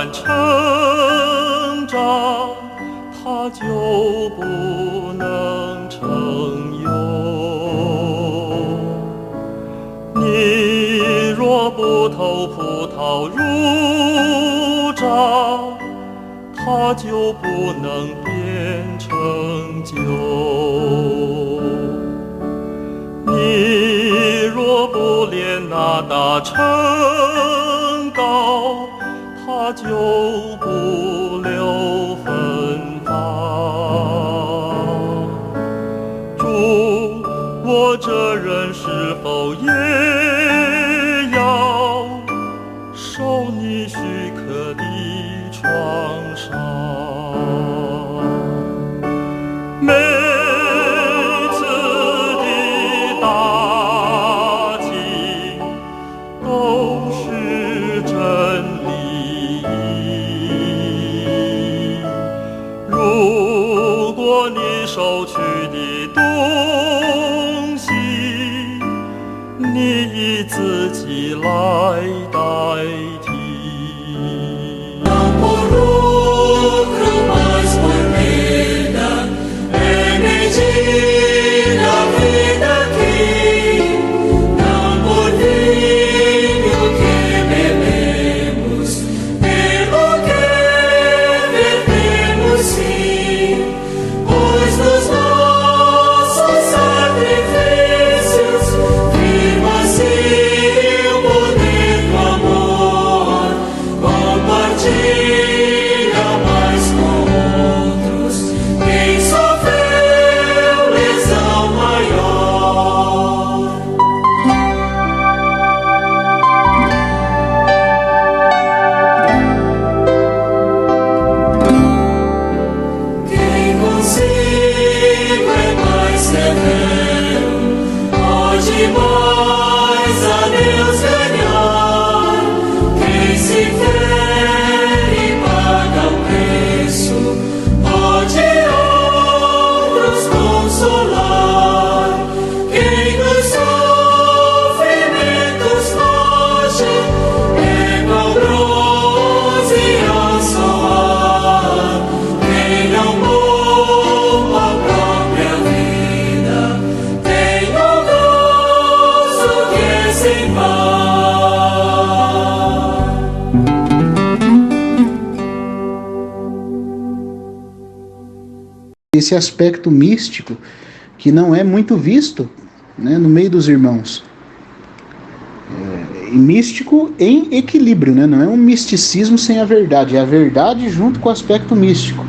然成长，它就不能成有。你若不投葡萄入榨，它就不能变成酒。你若不炼那大成膏，它就不留芬芳。主，我这人是否也要受你许可的创伤？每次的打击都是真理。如果你收取的东西，你以自己来代替。Esse aspecto místico que não é muito visto, né, no meio dos irmãos. Místico em equilíbrio, né? Não é um misticismo sem a verdade, é a verdade junto com o aspecto místico,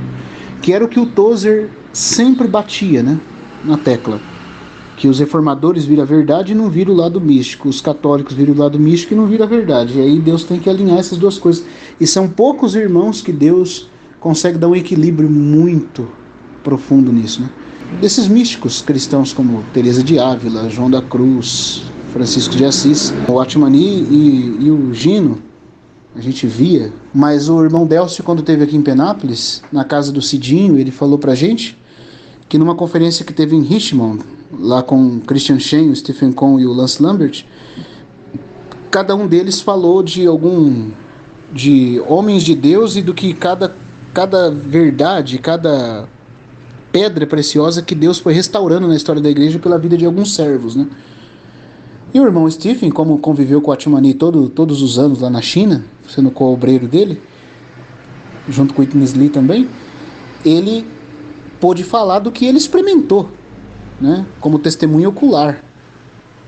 que era o que o Tozer sempre batia, né, na tecla, que os reformadores viram a verdade e não viram o lado místico, os católicos viram o lado místico e não viram a verdade, e aí Deus tem que alinhar essas duas coisas, e são poucos irmãos que Deus consegue dar um equilíbrio muito profundo nisso, né? Desses místicos cristãos como Teresa de Ávila, João da Cruz, Francisco de Assis, o Atmani e o Gino, a gente via, mas o irmão Delcio, quando esteve aqui em Penápolis, na casa do Cidinho, ele falou pra gente que numa conferência que teve em Richmond, lá com Christian Shen, o Stephen Cohn e o Lance Lambert, cada um deles falou de homens de Deus e do que cada verdade, cada pedra preciosa que Deus foi restaurando na história da igreja pela vida de alguns servos, né? E o irmão Stephen, como conviveu com o Atmani todos os anos lá na China, sendo co-obreiro dele, junto com o Whitney Lee também, ele pôde falar do que ele experimentou, né, como testemunho ocular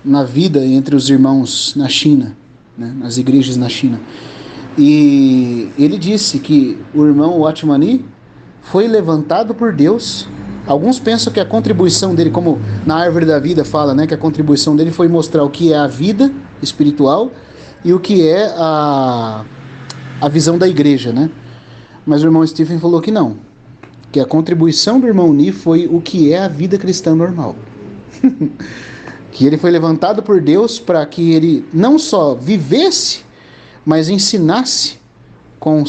na vida entre os irmãos na China, né, nas igrejas na China. E ele disse que o irmão Atmani foi levantado por Deus. Alguns pensam que a contribuição dele, como na Árvore da Vida fala, né, que a contribuição dele foi mostrar o que é a vida espiritual e o que é a visão da igreja, né? Mas o irmão Stephen falou que não, que a contribuição do irmão Ni foi o que é a vida cristã normal. Que ele foi levantado por Deus para que ele não só vivesse, mas ensinasse com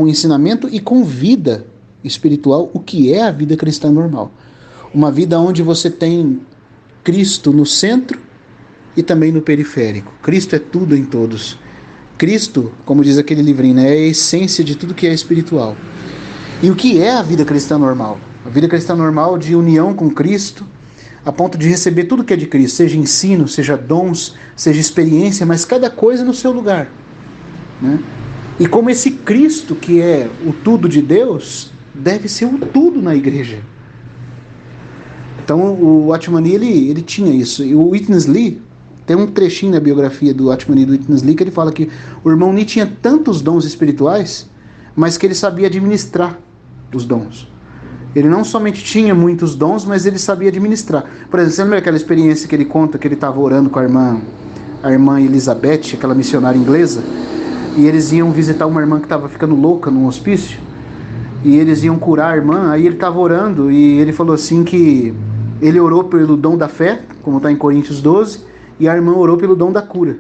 o ensinamento e com vida espiritual o que é a vida cristã normal. Uma vida onde você tem Cristo no centro e também no periférico. Cristo é tudo em todos. Cristo, como diz aquele livrinho, né, é a essência de tudo que é espiritual. E o que é a vida cristã normal? A vida cristã normal de união com Cristo, a ponto de receber tudo que é de Cristo, seja ensino, seja dons, seja experiência, mas cada coisa no seu lugar, né? E como esse Cristo, que é o tudo de Deus, deve ser o tudo na igreja. Então o Watchman Nee, ele tinha isso. E o Witness Lee, tem um trechinho na biografia do Watchman Nee, do Witness Lee, que ele fala que o irmão Nee tinha tantos dons espirituais, mas que ele sabia administrar os dons. Ele não somente tinha muitos dons, mas ele sabia administrar. Por exemplo, você lembra aquela experiência que ele conta, que ele estava orando com a irmã Elizabeth, aquela missionária inglesa, e eles iam visitar uma irmã que estava ficando louca num hospício, e eles iam curar a irmã. Aí ele estava orando, e ele falou assim que ele orou pelo dom da fé, como está em Coríntios 12, e a irmã orou pelo dom da cura.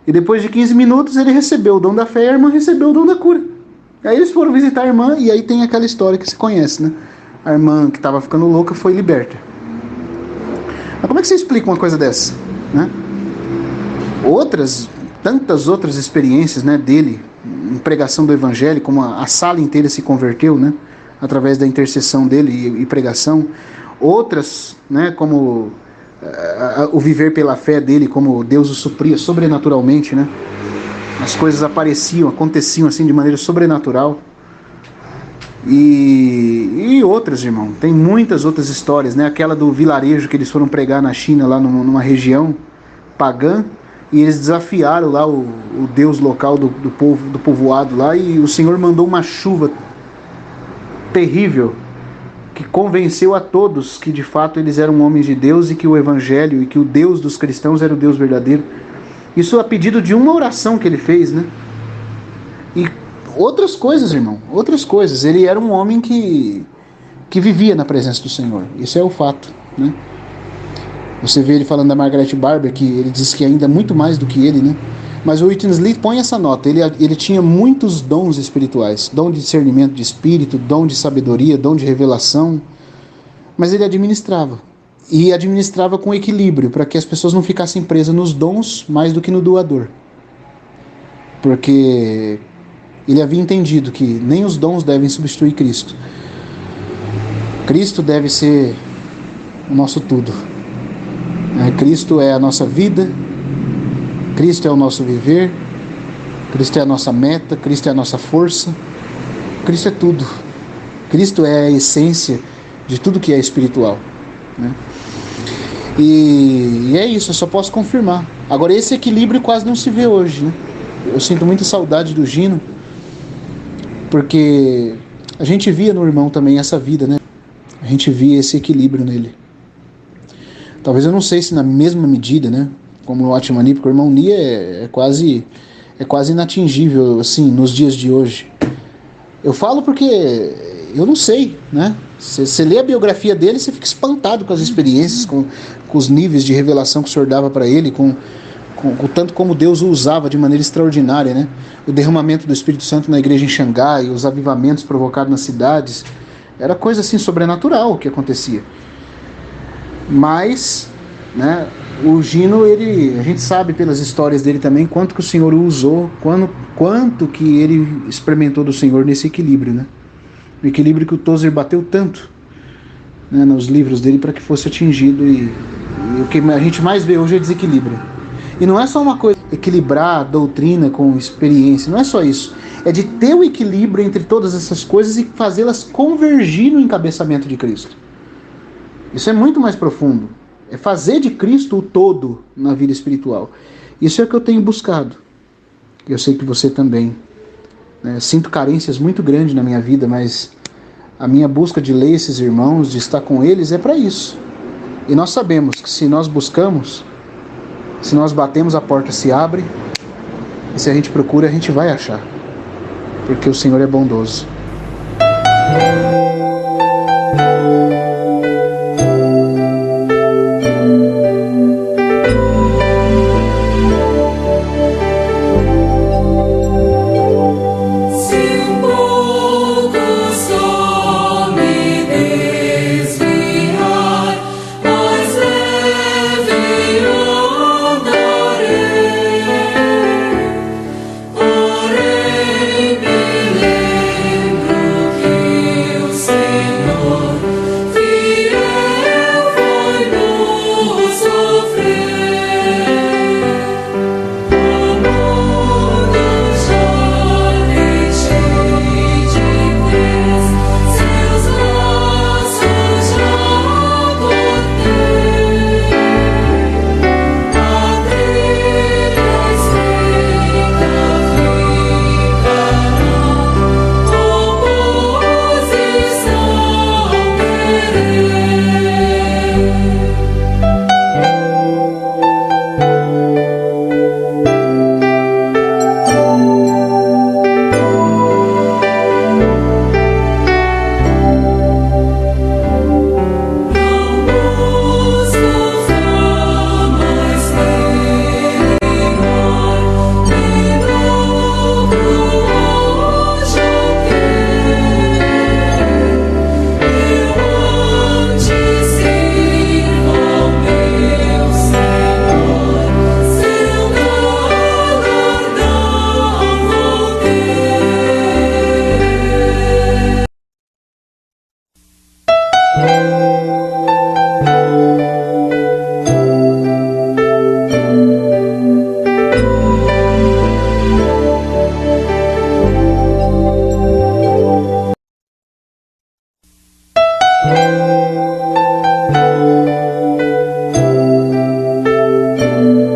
E depois de 15 minutos ele recebeu o dom da fé e a irmã recebeu o dom da cura. Aí eles foram visitar a irmã, e aí tem aquela história que se conhece, né? A irmã que estava ficando louca foi liberta. Mas como é que você explica uma coisa dessa, né? Tantas outras experiências, né, dele em pregação do evangelho, como a sala inteira se converteu, né, através da intercessão dele e pregação. Outras, né, como o viver pela fé dele, como Deus o supria sobrenaturalmente, né? As coisas aconteciam assim de maneira sobrenatural. E outras, irmão, tem muitas outras histórias, né? Aquela do vilarejo que eles foram pregar na China, lá numa região pagã, e eles desafiaram lá o Deus local do povoado lá, e o Senhor mandou uma chuva terrível, que convenceu a todos que de fato eles eram homens de Deus, e que o Evangelho, e que o Deus dos cristãos era o Deus verdadeiro. Isso a pedido de uma oração que ele fez, né? E outras coisas, irmão, outras coisas. Ele era um homem que vivia na presença do Senhor. Isso é o fato, né? Você vê ele falando da Margaret Barber, que ele diz que ainda muito mais do que ele, né? Mas o Witness Lee põe essa nota. Ele tinha muitos dons espirituais. Dom de discernimento de espírito, dom de sabedoria, dom de revelação. Mas ele administrava. E administrava com equilíbrio, para que as pessoas não ficassem presas nos dons mais do que no doador. Porque ele havia entendido que nem os dons devem substituir Cristo. Cristo deve ser o nosso tudo. Cristo é a nossa vida, Cristo é o nosso viver, Cristo é a nossa meta, Cristo é a nossa força, Cristo é tudo. Cristo é a essência de tudo que é espiritual, né? E é isso, eu só posso confirmar. Agora, esse equilíbrio quase não se vê hoje, né? Eu sinto muita saudade do Gino, porque a gente via no irmão também essa vida, né? A gente via esse equilíbrio nele. Talvez, eu não sei se na mesma medida, né, como o Watchman Nee, porque o irmão Nee é quase inatingível, assim, nos dias de hoje. Eu falo porque eu não sei, né? Você lê a biografia dele, você fica espantado com as experiências, com os níveis de revelação que o Senhor dava para ele, com o tanto como Deus o usava de maneira extraordinária, né? O derramamento do Espírito Santo na igreja em Xangai, os avivamentos provocados nas cidades, era coisa assim sobrenatural o que acontecia. Mas, né, o Gino, a gente sabe pelas histórias dele também quanto que o Senhor o usou, quanto que ele experimentou do Senhor nesse equilíbrio, né? O equilíbrio que o Tozer bateu tanto, né, nos livros dele para que fosse atingido, e o que a gente mais vê hoje é desequilíbrio. E não é só uma coisa, equilibrar a doutrina com experiência, não é só isso. É de ter o equilíbrio entre todas essas coisas e fazê-las convergir no encabeçamento de Cristo. Isso é muito mais profundo. É fazer de Cristo o todo na vida espiritual. Isso é o que eu tenho buscado. Eu sei que você também, né? Sinto carências muito grandes na minha vida, mas a minha busca de ler esses irmãos, de estar com eles, é para isso. E nós sabemos que se nós buscamos, se nós batemos, a porta se abre. E se a gente procura, a gente vai achar. Porque o Senhor é bondoso. Música